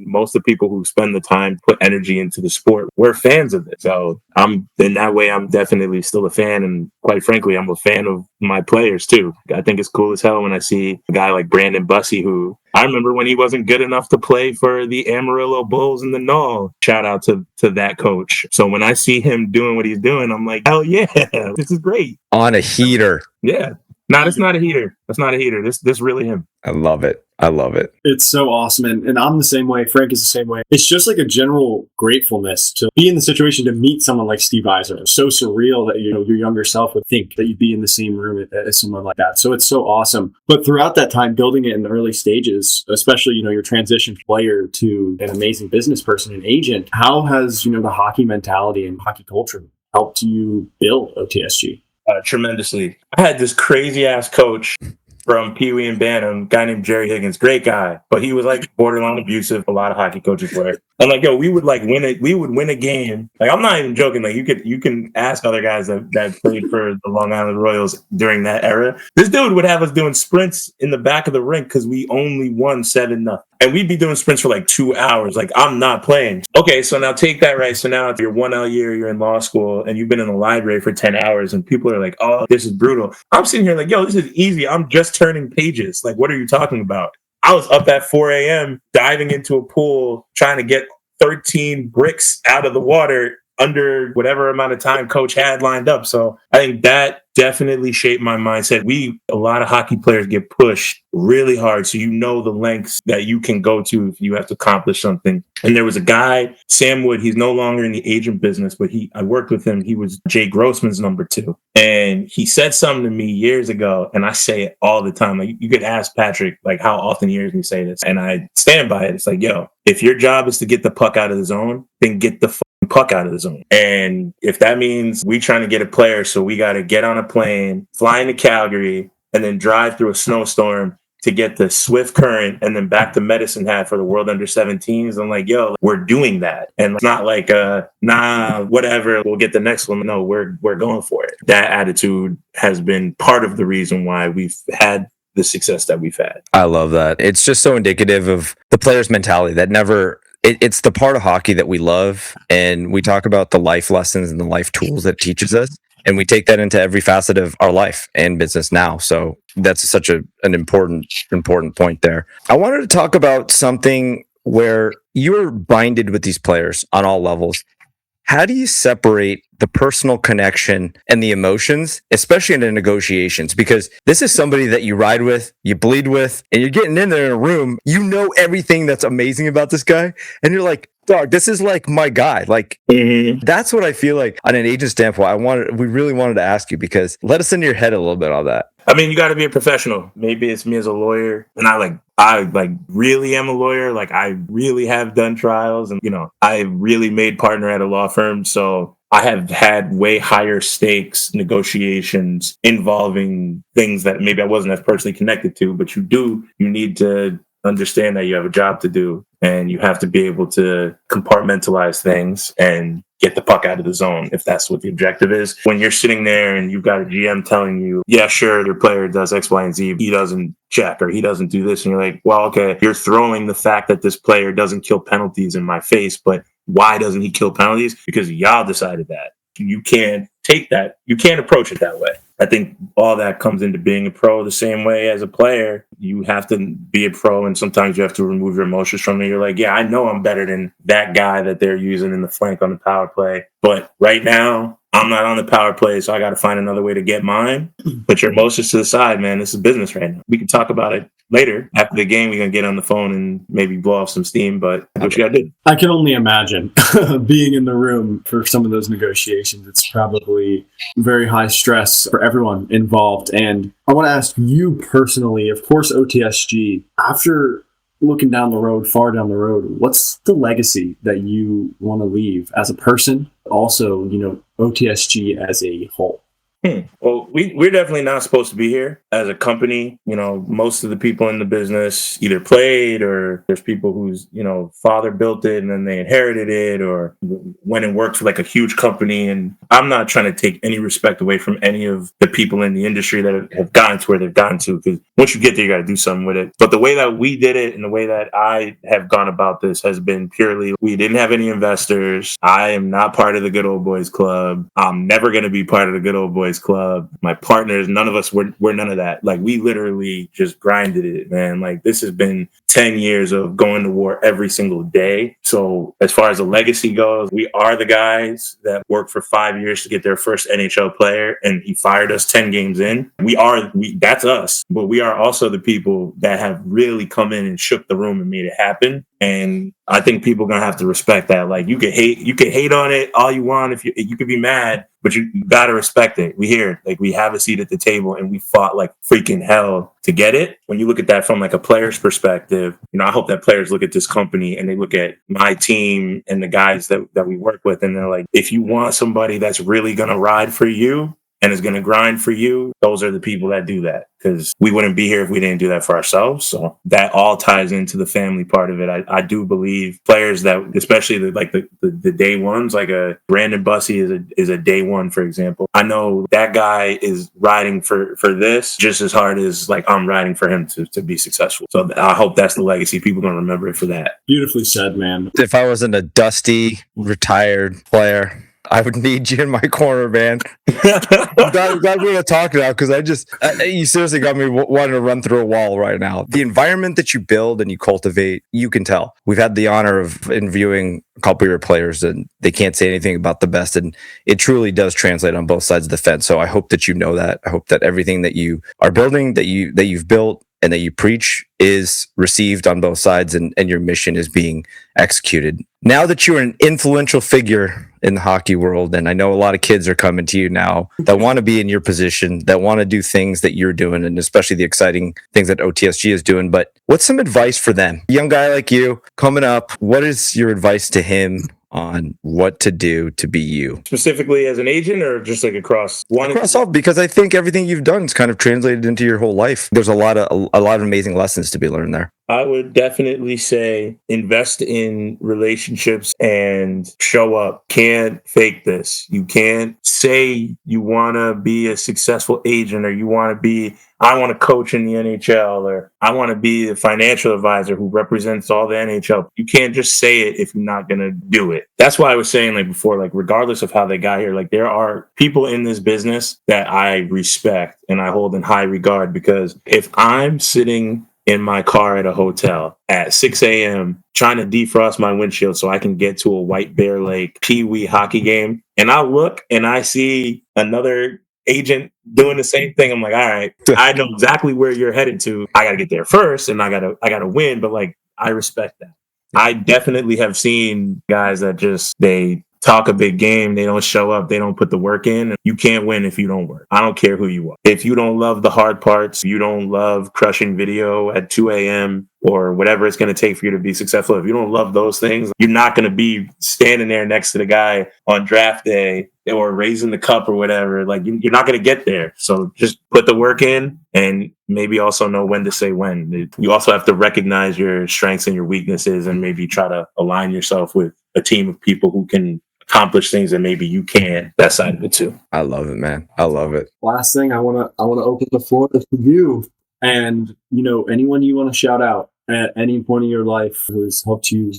most of the people who spend the time put energy into the sport, we're fans of it. So in that way, I'm definitely still a fan. And quite frankly, I'm a fan of my players too. I think it's cool as hell when I see a guy like Brandon Bussey, who I remember when he wasn't good enough to play for the Amarillo Bulls in the Null. Shout out to that coach. So when I see him doing what he's doing, I'm like, hell yeah, this is great. On a heater. Yeah. No, that's not a heater. That's not a heater. This really him. I love it. It's so awesome. And I'm the same way. Frank is the same way. It's just like a general gratefulness to be in the situation to meet someone like Steve Yzerman. It's so surreal that, your younger self would think that you'd be in the same room as someone like that. So it's so awesome. But throughout that time, building it in the early stages, especially, your transition player to an amazing business person, an agent, how has, the hockey mentality and hockey culture helped you build OTSG? Tremendously. I had this crazy ass coach from Pee Wee and Bantam, guy named Jerry Higgins, great guy, but he was like borderline abusive. A lot of hockey coaches were. And like, yo, we would win a game. Like, I'm not even joking. Like, you can ask other guys that played for the Long Island Royals during that era. This dude would have us doing sprints in the back of the rink because we only won 7-0. And we'd be doing sprints for like 2 hours. Like, I'm not playing. Okay, so now take that, right? So now if you're 1L year, you're in law school, and you've been in the library for 10 hours, and people are like, oh, this is brutal. I'm sitting here like, yo, this is easy. I'm just turning pages. Like, what are you talking about? I was up at 4 a.m. diving into a pool, trying to get 13 bricks out of the water under whatever amount of time coach had lined up. So I think that definitely shaped my mindset. A lot of hockey players get pushed really hard. So the lengths that you can go to if you have to accomplish something. And there was a guy, Sam Wood, he's no longer in the agent business, but I worked with him. He was Jay Grossman's number 2. And he said something to me years ago, and I say it all the time. Like, you could ask Patrick, like, how often he hears me say this. And I stand by it. It's like, yo, if your job is to get the puck out of the zone, then get the puck out of the zone. And if that means we trying to get a player, so we got to get on a plane, fly into Calgary, and then drive through a snowstorm to get the Swift Current and then back to Medicine Hat for the World Under-17s. I'm like, yo, we're doing that. And it's not like, nah, whatever, we'll get the next one. No, we're going for it. That attitude has been part of the reason why we've had the success that we've had. I love that. It's just so indicative of the player's mentality that never... It's the part of hockey that we love, and we talk about the life lessons and the life tools that it teaches us, and we take that into every facet of our life and business now. So that's such an important point there. I wanted to talk about something where you're binded with these players on all levels. how do you separate the personal connection and the emotions, especially in the negotiations? Because this is somebody that you ride with, you bleed with, and you're getting in there in a room. You know everything that's amazing about this guy. And you're like, dog, this is like my guy. Like, that's what I feel like on an agent standpoint. We really wanted to ask you, because let us into your head a little bit on that. I mean, you got to be a professional. Maybe it's me as a lawyer, and I really am a lawyer. Like, I really have done trials, and I really made partner at a law firm. So I have had way higher stakes negotiations involving things that maybe I wasn't as personally connected to, but you need to understand that you have a job to do, and you have to be able to compartmentalize things and get the puck out of the zone if that's what the objective is. When you're sitting there and you've got a GM telling you, yeah, sure, your player does X, Y, and Z, he doesn't check or he doesn't do this, and you're like, well, okay, you're throwing the fact that this player doesn't kill penalties in my face, but why doesn't he kill penalties? Because y'all decided that. You can't take that. You can't approach it that way. I think all that comes into being a pro the same way as a player. You have to be a pro, and sometimes you have to remove your emotions from it. You're like, yeah, I know I'm better than that guy that they're using in the flank on the power play. But right now, I'm not on the power play, so I got to find another way to get mine. Put your emotions to the side, man. This is business right now. We can talk about it later. After the game, we're going to get on the phone and maybe blow off some steam, but what you got to do. I can only imagine being in the room for some of those negotiations. It's probably very high stress for everyone involved. And I want to ask you personally, of course, OTSG, after looking down the road, far down the road, what's the legacy that you want to leave as a person? Also, OTSG as a whole. Well, we're definitely not supposed to be here as a company. Most of the people in the business either played, or there's people whose, father built it and then they inherited it, or went and worked for like a huge company. And I'm not trying to take any respect away from any of the people in the industry that have gotten to where they've gotten to, because once you get there, you got to do something with it. But the way that we did it and the way that I have gone about this has been purely, we didn't have any investors. I am not part of the Good Old Boys Club. I'm never going to be part of the Good Old Boys Club. My partners, none of us were none of that. Like, we literally just grinded it, man. Like, this has been 10 years of going to war every single day. So as far as the legacy goes, we are the guys that worked for 5 years to get their first NHL player, and he fired us 10 games in. That's us. But we are also the people that have really come in and shook the room and made it happen. And I think people are gonna have to respect that. Like, you can hate on it all you want. If you could be mad, but you gotta respect it. We here, like, we have a seat at the table, and we fought like freaking hell to get it. When you look at that from like a player's perspective, I hope that players look at this company and they look at my team and the guys that we work with, and they're like, if you want somebody that's really gonna ride for you and is going to grind for you, those are the people that do that, because we wouldn't be here if we didn't do that for ourselves. So that all ties into the family part of it. I do believe players that, especially the day ones, like a Brandon Bussey is a day one, for example. I know that guy is riding for this just as hard as like I'm riding for him to be successful. So I hope that's the legacy. People are going to remember it for that. Beautifully said, man. If I wasn't a dusty, retired player, I would need you in my corner, man. I'm glad we're going to talk now, because you seriously got me wanting to run through a wall right now. The environment that you build and you cultivate, you can tell. We've had the honor of interviewing a couple of your players, and they can't say anything about the best, and it truly does translate on both sides of the fence. So I hope that you know that. I hope that everything that you are building, that you've built, and that you preach is received on both sides, and your mission is being executed. Now that you're an influential figure in the hockey world, and I know a lot of kids are coming to you now that want to be in your position, that want to do things that you're doing, and especially the exciting things that OTSG is doing. But what's some advice for them? A young guy like you coming up, what is your advice to him on what to do to be you? Specifically as an agent, or just like across all? Because I think everything you've done is kind of translated into your whole life. There's a lot of amazing lessons to be learned there. I would definitely say invest in relationships and show up. Can't fake this. You can't say you want to be a successful agent, or I want to coach in the NHL, or I want to be the financial advisor who represents all the NHL. You can't just say it if you're not going to do it. That's why I was saying, like before, like regardless of how they got here, like there are people in this business that I respect and I hold in high regard, because if I'm sitting in my car at a hotel at 6 a.m. trying to defrost my windshield so I can get to a White Bear Lake Pee Wee hockey game. And I look and I see another agent doing the same thing. I'm like, all right, I know exactly where you're headed to. I got to get there first and I gotta win. But like, I respect that. I definitely have seen guys that just, they talk a big game, they don't show up, they don't put the work in. You can't win if you don't work. I don't care who you are. If you don't love the hard parts, you don't love crushing video at 2 a.m. or whatever it's going to take for you to be successful. If you don't love those things, you're not going to be standing there next to the guy on draft day or raising the cup or whatever. Like, you're not going to get there. So just put the work in and maybe also know when to say when. You also have to recognize your strengths and your weaknesses and maybe try to align yourself with a team of people who can accomplish things that maybe you can't. That side of it too. I love it, man. I love it. Last thing, I wanna open the floor to you, and anyone you want to shout out at any point in your life who has helped you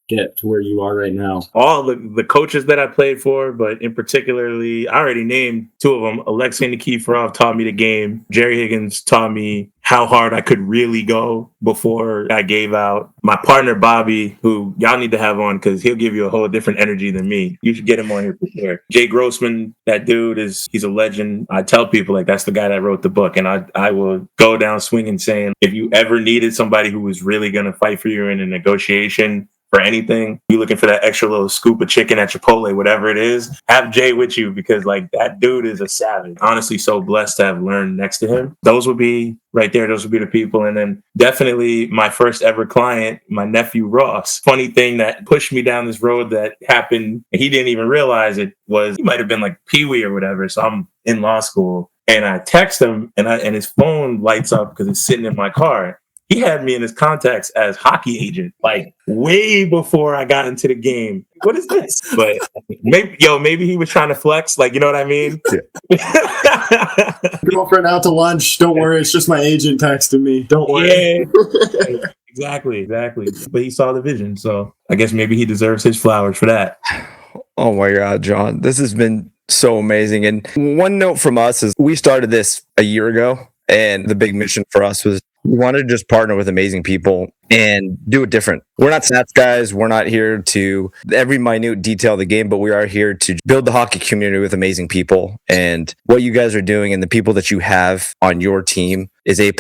get to where you are right now. All the coaches that I played for, but in particularly, I already named two of them. Alexei Nikiforov taught me the game. Jerry Higgins taught me how hard I could really go before I gave out. My partner, Bobby, who y'all need to have on because he'll give you a whole different energy than me. You should get him on here for sure. Jay Grossman, that dude he's a legend. I tell people, like, that's the guy that wrote the book. And I will go down swinging saying, if you ever needed somebody who was really going to fight for you in a negotiation, for anything, you looking for that extra little scoop of chicken at Chipotle, whatever it is, have Jay with you because like that dude is a savage. Honestly, so blessed to have learned next to him. Those would be right there. Those would be the people. And then definitely my first ever client, my nephew Ross. Funny thing that pushed me down this road that happened, he didn't even realize it was, he might have been like Pee Wee or whatever. So I'm in law school and I text him and his phone lights up because it's sitting in my car. He had me in his contacts as hockey agent, like way before I got into the game. What is this? But maybe he was trying to flex, like, you know what I mean? Yeah. Girlfriend out to lunch. Don't worry, it's just my agent texting me. Don't worry. Yeah. Exactly. But he saw the vision, so I guess maybe he deserves his flowers for that. Oh my God, John, this has been so amazing. And one note from us is we started this a year ago, and the big mission for us was we wanted to just partner with amazing people and do it different. We're not stats guys. We're not here to every minute detail of the game, but we are here to build the hockey community with amazing people. And what you guys are doing and the people that you have on your team is A+.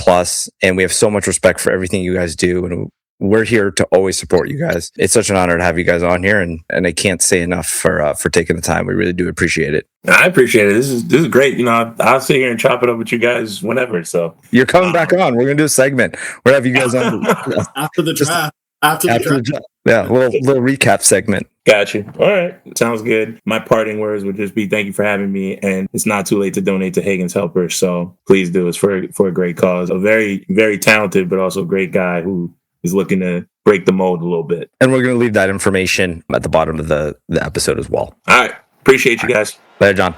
And we have so much respect for everything you guys do. And we're here to always support you guys. It's such an honor to have you guys on here, and I can't say enough for taking the time. We really do appreciate it. I appreciate it. This is great. I'll sit here and chop it up with you guys whenever. So you're coming back on. We're gonna do a segment. We'll have you guys on after the draft. After the draft. Yeah, little recap segment. Got you. All right. Sounds good. My parting words would just be thank you for having me. And it's not too late to donate to Hagen's Helpers. So please do. It's for a great cause. A very, very talented, but also great guy who is looking to break the mold a little bit. And we're going to leave that information at the bottom of the episode as well. All right. Appreciate you guys. Later, John.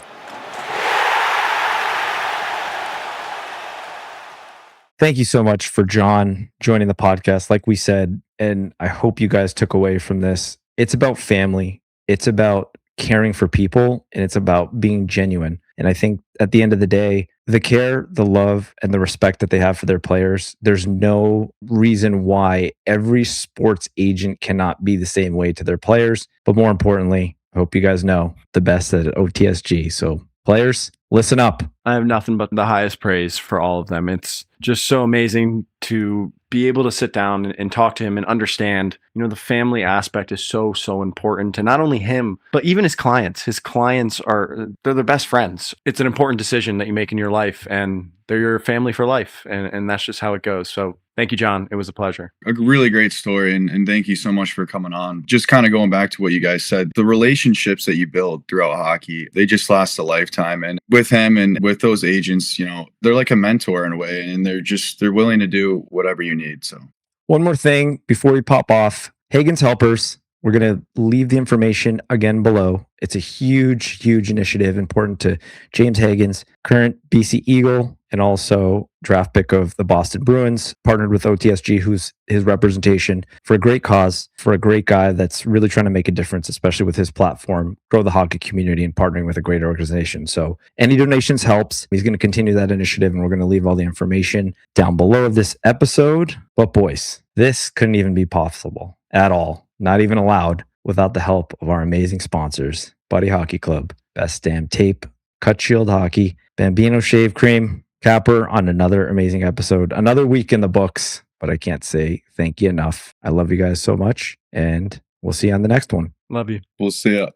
Thank you so much for John joining the podcast. Like we said, and I hope you guys took away from this, it's about family. It's about caring for people, and it's about being genuine. And I think at the end of the day, the care, the love, and the respect that they have for their players, there's no reason why every sports agent cannot be the same way to their players. But more importantly, I hope you guys know the best at OTSG. So players, listen up. I have nothing but the highest praise for all of them. It's just so amazing to be able to sit down and talk to him and understand, the family aspect is so important to not only him, but even his clients. His clients they're the best friends. It's an important decision that you make in your life, and they're your family for life. And that's just how it goes. So thank you, John. It was a pleasure. A really great story. And thank you so much for coming on. Just kind of going back to what you guys said, the relationships that you build throughout hockey, they just last a lifetime. And with him and with those agents, they're like a mentor in a way, and they're willing to do whatever you need. So one more thing before we pop off, Hagen's Helpers, we're going to leave the information again below. It's a huge initiative important to James Hagens, current BC Eagle and also draft pick of the Boston Bruins, partnered with OTSG, who's his representation for a great cause, for a great guy that's really trying to make a difference, especially with his platform, grow the hockey community and partnering with a great organization. So any donations helps. He's going to continue that initiative, and we're going to leave all the information down below of this episode. But boys, this couldn't even be possible at all, not even allowed, without the help of our amazing sponsors, Buddy Hockey Club, Best Damn Tape, Cut Shield Hockey, Bambino Shave Cream, Capper on another amazing episode. Another week in the books, but I can't say thank you enough. I love you guys so much, and we'll see you on the next one. Love you. We'll see ya.